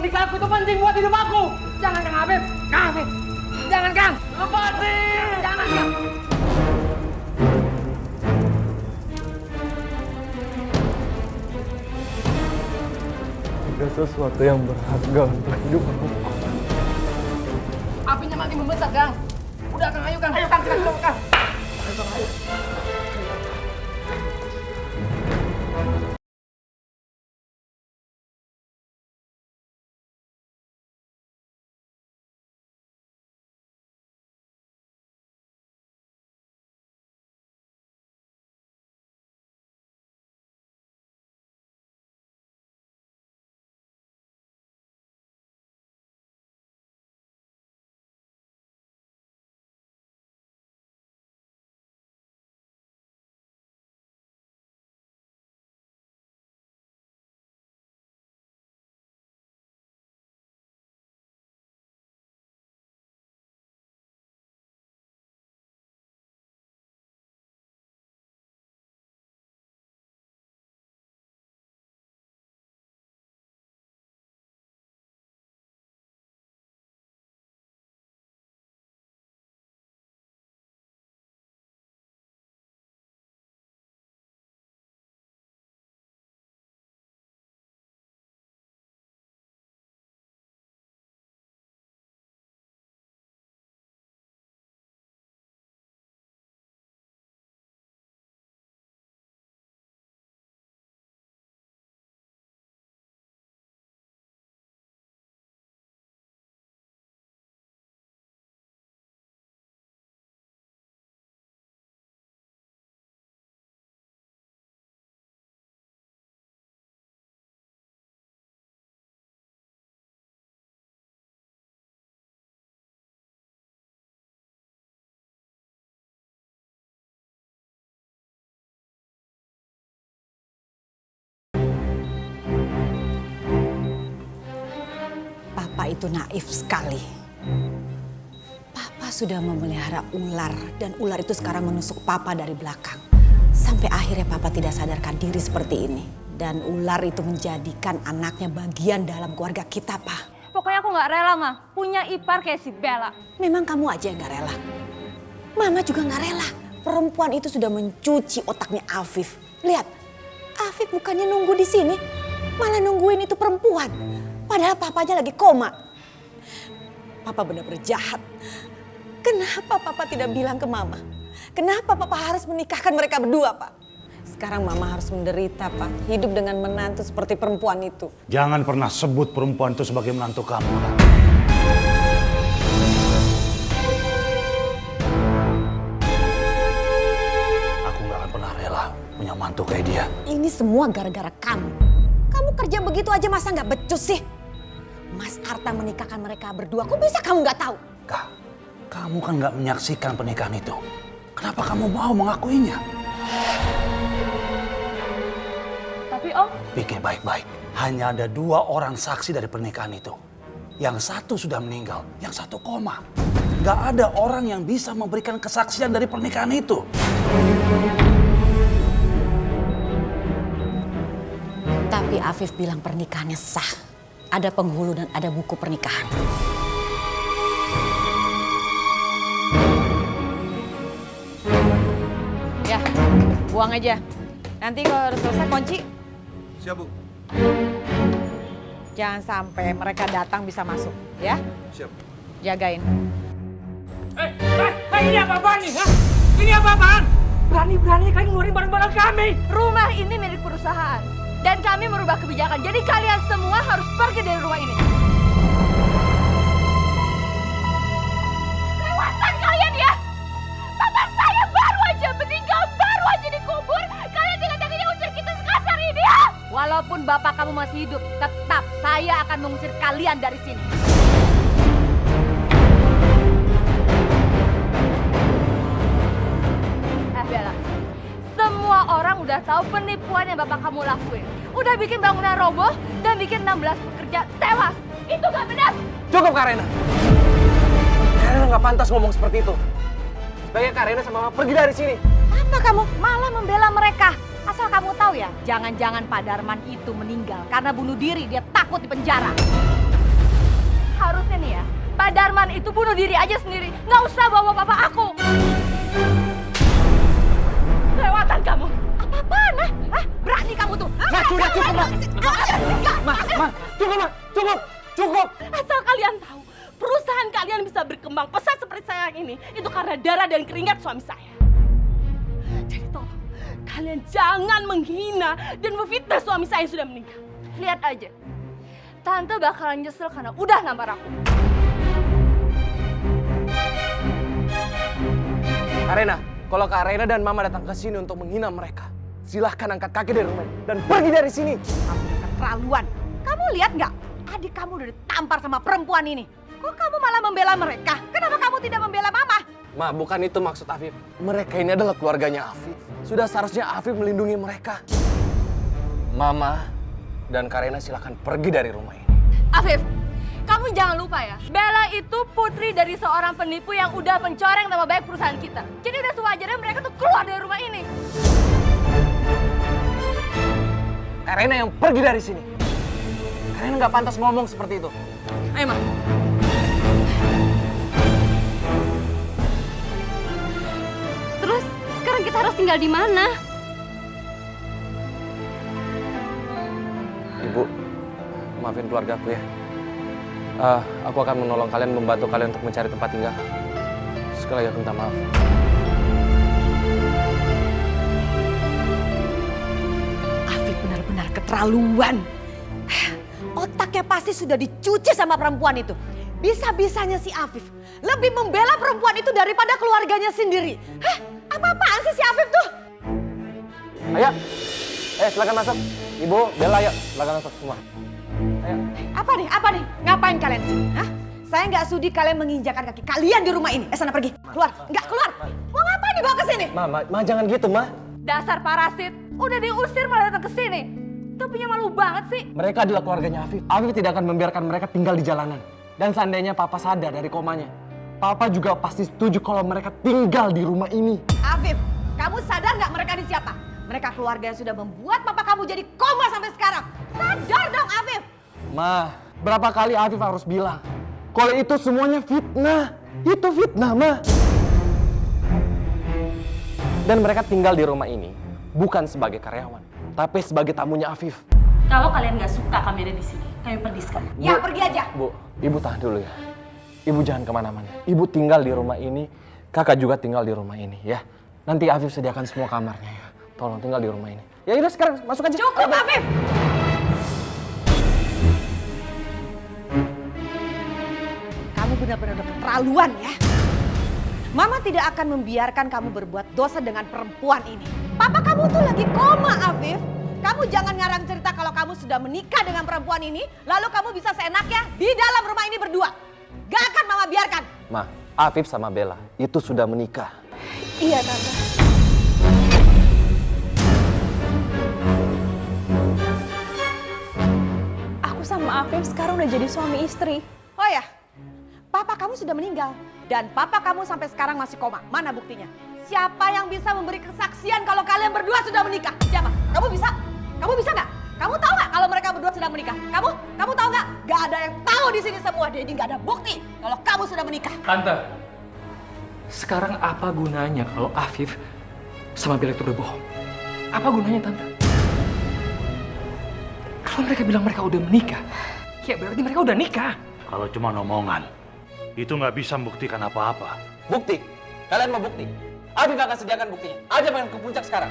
pernikahanku itu penting buat hidup aku. Jangan Kang Afif. Kang Afif. Jangan Kang. Lepasin. Jangan Kang. Ada sesuatu yang berharga untuk hidup aku. Apinya makin membesar Kang. Udah Kang, ayo Kang. Ayo Kang, Kang. Ayo Kang. Ayo Kang, ayo. Papa itu naif sekali. Papa sudah memelihara ular dan ular itu sekarang menusuk Papa dari belakang. Sampai akhirnya Papa tidak sadarkan diri seperti ini. Dan ular itu menjadikan anaknya bagian dalam keluarga kita, Pak. Pokoknya aku nggak rela, Ma. Punya ipar kayak si Bella. Memang kamu aja yang gak rela. Mama juga gak rela. Perempuan itu sudah mencuci otaknya Afif. Lihat, Afif bukannya nunggu di sini, malah nungguin itu perempuan. Padahal papanya lagi koma. Papa benar-benar jahat. Kenapa Papa tidak bilang ke Mama? Kenapa Papa harus menikahkan mereka berdua, Pak? Sekarang Mama harus menderita, Pak. Hidup dengan menantu seperti perempuan itu. Jangan pernah sebut perempuan itu sebagai menantu kamu. Aku gak akan pernah rela punya mantu kayak dia. Ini semua gara-gara kamu. Kamu kerja begitu aja masa gak becus sih? Mas Arta menikahkan mereka berdua, kok bisa kamu gak tahu? Kak, kamu kan gak menyaksikan pernikahan itu. Kenapa kamu mau mengakuinya? Tapi Om, Pikir baik-baik. Hanya ada 2 orang saksi dari pernikahan itu. Yang satu sudah meninggal, yang satu koma. Gak ada orang yang bisa memberikan kesaksian dari pernikahan itu. Tapi Afif bilang pernikahannya sah. Ada penghulu dan ada buku pernikahan. ya buang aja. Nanti kalau udah selesai kunci. Siap, Bu. Jangan sampai mereka datang bisa masuk, ya. Siap. Jagain. Ini apa-apaan nih? Hah? Ini apa-apaan? Berani-berani kalian ngeluarin barang-barang kami. Rumah ini milik perusahaan. Dan kami merubah kebijakan. Jadi kalian semua harus pergi dari rumah ini. Kelewatan kalian ya! Papa saya baru aja meninggal, baru aja dikubur. Kalian tega-teganya usir kita sekasar ini ya! Walaupun bapak kamu masih hidup, tetap saya akan mengusir kalian dari sini. Bella, semua orang udah tahu penipuan yang bapak kamu lakuin. Udah bikin bangunan roboh dan bikin 16 pekerja tewas. Itu gak benar. Cukup Kak Rena. Kak Rena gak pantas ngomong seperti itu. Sebaiknya Kak Rena sama Mama pergi dari sini. Apa kamu malah membela mereka? Asal kamu tahu ya, jangan-jangan Pak Darman itu meninggal karena bunuh diri, dia takut di penjara. itu bunuh diri aja sendiri. Nggak usah bawa papa aku. Lewatan kamu. Apa-apaan, Hah? Berani kamu tuh? Ma, sudah cukup, Ma. Cukup. Asal kalian tahu, perusahaan kalian bisa berkembang pesat seperti saya ini, itu karena darah dan keringat suami saya. Jadi tolong, kalian jangan menghina dan memfitnah suami saya yang sudah meninggal. Lihat aja. Tante bakalan nyesel karena udah nampar aku. Karena kalau Kak Raina dan Mama datang ke sini untuk menghina mereka, silahkan angkat kaki dari rumah ini dan pergi dari sini. Kamu udah keterlaluan. Kamu lihat nggak? Adik kamu udah ditampar sama perempuan ini. Kok kamu malah membela mereka? Kenapa kamu tidak membela Mama? Ma, bukan itu maksud Afif. Mereka ini adalah keluarganya Afif. Sudah seharusnya Afif melindungi mereka. Mama dan Kak Raina silahkan pergi dari rumah ini. Afif, kamu jangan lupa ya, Bella itu putri dari seorang penipu yang udah mencoreng nama baik perusahaan kita. Jadi udah sewajarnya mereka tuh keluar dari rumah ini. Kak Raina yang pergi dari sini. Kak Raina nggak pantas ngomong seperti itu. Ayo, Ma. Terus sekarang kita harus tinggal di mana? Ibu, maafin keluargaku ya. Aku akan menolong kalian, membantu kalian untuk mencari tempat tinggal. Sekali lagi aku minta maaf. Afif benar-benar keterlaluan. Otaknya pasti sudah dicuci sama perempuan itu. Bisa-bisanya si Afif lebih membela perempuan itu daripada keluarganya sendiri. Hah? Apa-apaan sih si Afif tuh? Ayo, silakan masuk. Ibu, Bella, ayo, silakan masuk semua. Ayo. Apa nih? Ngapain kalian di sini? Hah? Saya nggak sudi kalian menginjakan kaki kalian di rumah ini. Sana pergi, keluar. Nggak keluar. Mau ngapain dibawa ke sini? Ma, jangan gitu, Ma. Dasar parasit, udah diusir malah datang ke sini. Itu punya malu banget sih. Mereka adalah keluarganya Afif. Afif tidak akan membiarkan mereka tinggal di jalanan. Dan seandainya Papa sadar dari komanya, Papa juga pasti setuju kalau mereka tinggal di rumah ini. Afif, kamu sadar nggak mereka ini siapa? Mereka keluarga yang sudah membuat papa kamu jadi koma sampai sekarang. Sadar dong, Afif. Ma, berapa kali Afif harus bilang kalau itu semuanya fitnah. Itu fitnah, Ma. Dan mereka tinggal di rumah ini bukan sebagai karyawan, tapi sebagai tamunya Afif. Kalau kalian nggak suka kami ada di sini, kami pergi sekarang. Ya, pergi aja. Bu, Ibu tahan dulu ya. Ibu jangan kemana-mana. Ibu tinggal di rumah ini, Kakak juga tinggal di rumah ini ya. Nanti Afif sediakan semua kamarnya ya. Tolong tinggal di rumah ini. Ya udah sekarang masuk aja. Cukup, Afif. Kamu benar-benar udah keterlaluan ya. Mama tidak akan membiarkan kamu berbuat dosa dengan perempuan ini. Papa kamu tuh lagi koma, Afif. Kamu jangan ngarang cerita kalau kamu sudah menikah dengan perempuan ini, lalu kamu bisa seenaknya di dalam rumah ini berdua. Gak akan Mama biarkan. Ma, Afif sama Bella itu sudah menikah. Iya, Tante. Aku sama Afif sekarang udah jadi suami istri. Oh ya, papa kamu sudah meninggal dan papa kamu sampai sekarang masih koma. Mana buktinya? Siapa yang bisa memberi kesaksian kalau kalian berdua sudah menikah? Siapa? Kamu bisa? Kamu bisa nggak? Kamu tahu nggak kalau mereka berdua sudah menikah? Kamu tahu nggak? Gak ada yang tahu di sini semua. Jadi nggak ada bukti kalau kamu sudah menikah. Tante, sekarang apa gunanya kalau Afif sama Bella itu udah bohong? Apa gunanya, Tante? Kalau mereka bilang mereka udah menikah, ya berarti mereka udah nikah. Kalau cuma omongan, itu nggak bisa membuktikan apa-apa. Bukti? Kalian mau bukti? Afif akan sediakan buktinya. Aja main ke puncak sekarang.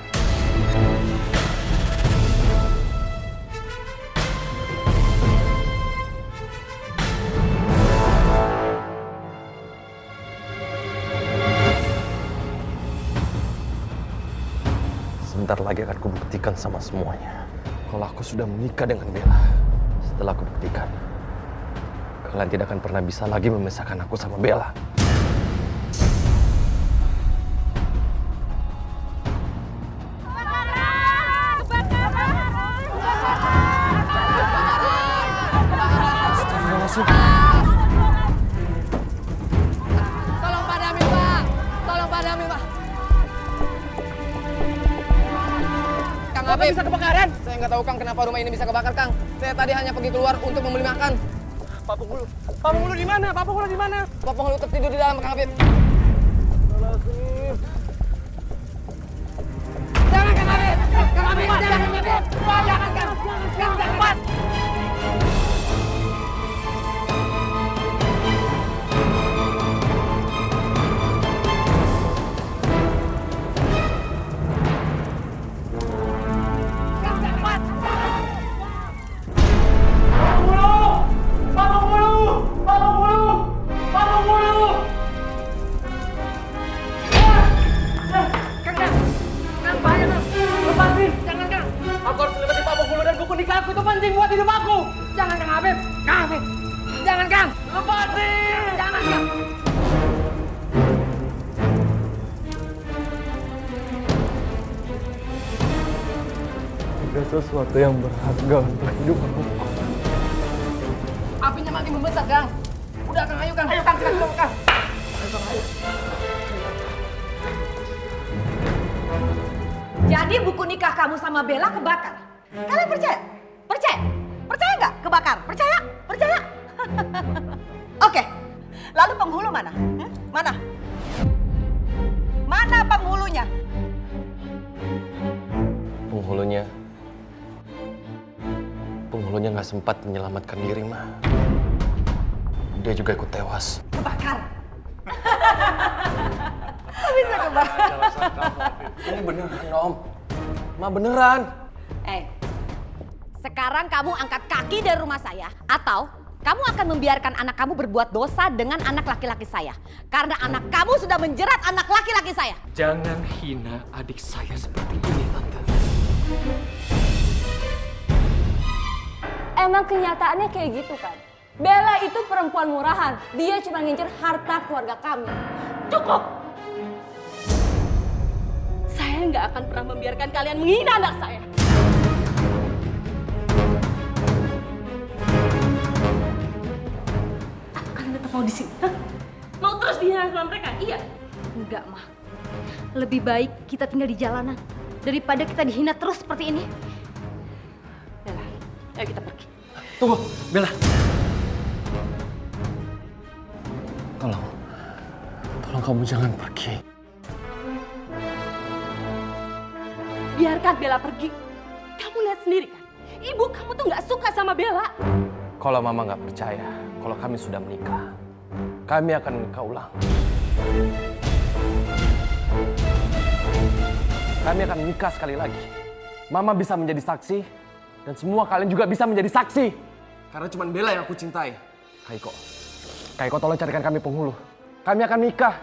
Sebentar lagi akan kubuktikan sama semuanya. Kalau aku sudah menikah dengan Bella. Setelah aku buktikan, kalian tidak akan pernah bisa lagi memisahkan aku sama Bella. Tolong padami, Pak. Tolong padami, Pak. Kang Afif bisa kebakaran. Saya nggak tahu Kang kenapa rumah ini bisa kebakar, Kang. Saya tadi hanya pergi keluar untuk membeli makan. Pak Penghulu. Pak Penghulu di mana? Pak Penghulu di mana? Pak Penghulu tertidur di dalam, Kang Afif. Jangan, Kang Afif! Kang Afif, jangan, Kang Afif! Jangan, Kang! Kang, jangan! Aku harus selamatin Pak Penghulu dan buku nikahku, itu penting buat hidup aku. Jangan, Kang Afif! Kang Afif! Jangan, Kang! Lepasin! Jangan, Kang! Ada sesuatu yang berharga untuk hidup aku. Apinya makin membesar, Kang. Udah, Kang, ayo, Kang. Ayo, Kang, kita keluar, Kang. Ayo, Kang, ayo. Jadi buku nikah kamu sama Bella kebakar. Kalian percaya? Percaya? Percaya nggak kebakar? Percaya? Percaya? Oke. Lalu penghulu mana? Mana? Mana penghulunya? Penghulunya nggak sempat menyelamatkan diri, Ma. Dia juga ikut tewas. Kebakar. Bisa kebakar. Ini beneran, Om. Ma, beneran. Sekarang kamu angkat kaki dari rumah saya atau kamu akan membiarkan anak kamu berbuat dosa dengan anak laki-laki saya. Karena anak kamu sudah menjerat anak laki-laki saya. Jangan hina adik saya seperti ini, Tante. Emang kenyataannya kayak gitu kan? Bella itu perempuan murahan. Dia cuma ngincer harta keluarga kami. Cukup! Saya nggak akan pernah membiarkan kalian menghina anak saya. Apa kalian tetap mau di sini? Hah? Mau terus dihina sama mereka? Iya. Enggak, Mah. Lebih baik kita tinggal di jalanan daripada kita dihina terus seperti ini. Bella, ayo kita pergi. Tunggu, Bella. Tolong kamu jangan pergi. Biarkan Bella pergi. Kamu lihat sendiri kan, ibu kamu tuh nggak suka sama Bella. Kalau Mama nggak percaya, kalau kami sudah menikah, kami akan menikah ulang. Kami akan menikah sekali lagi. Mama bisa menjadi saksi, dan semua kalian juga bisa menjadi saksi. Karena cuma Bella yang aku cintai. Kaiko tolong carikan kami penghulu. Kami akan nikah.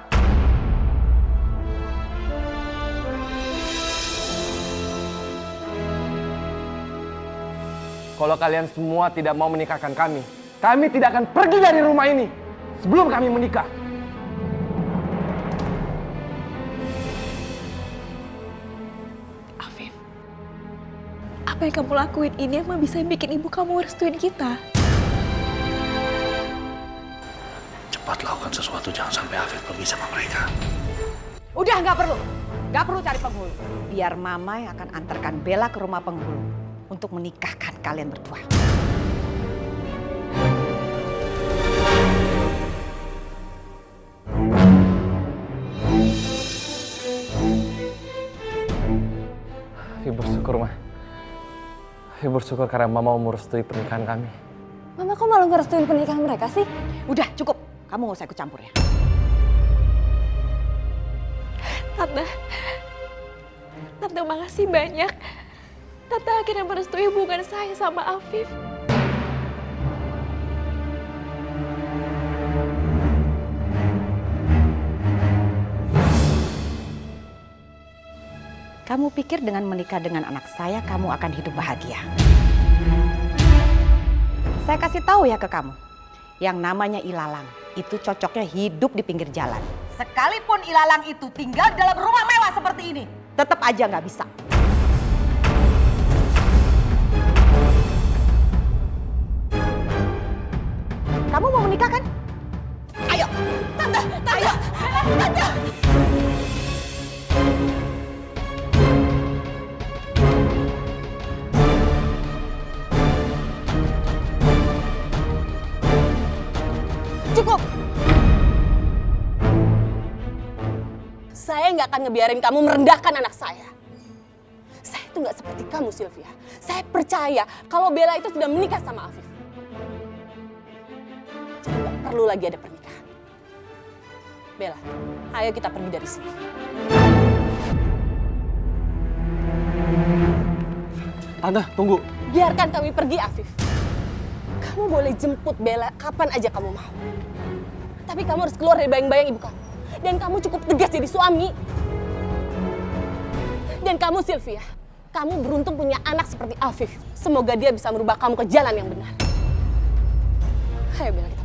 Kalau kalian semua tidak mau menikahkan kami tidak akan pergi dari rumah ini sebelum kami menikah. Afif, apa yang kamu lakuin ini emang bisa bikin ibu kamu restuin kita? Cepat lakukan sesuatu, jangan sampai Afif pergi sama mereka. Udah nggak perlu cari penghulu. Biar Mama yang akan antarkan Bella ke rumah penghulu untuk menikahkan kalian berdua. Saya bersyukur karena Mama mau merestui pernikahan kami. Mama kok malah ngerestuin pernikahan mereka sih? Udah cukup, kamu nggak usah ikut campur ya. Tante makasih banyak. Tante akhirnya merestui hubungan saya sama Afif. Kamu pikir dengan menikah dengan anak saya, kamu akan hidup bahagia? Saya kasih tahu ya ke kamu, yang namanya ilalang itu cocoknya hidup di pinggir jalan. Sekalipun ilalang itu tinggal dalam rumah mewah seperti ini, tetap aja nggak bisa. Kamu mau menikah kan? Ayo, tante, ayo, tante. Cukup! Saya nggak akan ngebiarin kamu merendahkan anak saya. Saya itu nggak seperti kamu, Sylvia. Saya percaya kalau Bella itu sudah menikah sama Afif. Jadi nggak perlu lagi ada pernikahan. Bella, ayo kita pergi dari sini. Tante, tunggu. Biarkan kami pergi, Afif. Kamu boleh jemput Bella kapan aja kamu mau. Tapi kamu harus keluar dari bayang-bayang ibu kamu. Dan kamu cukup tegas jadi suami. Dan kamu, Sylvia, kamu beruntung punya anak seperti Afif. Semoga dia bisa merubah kamu ke jalan yang benar. Ayo Bella, kita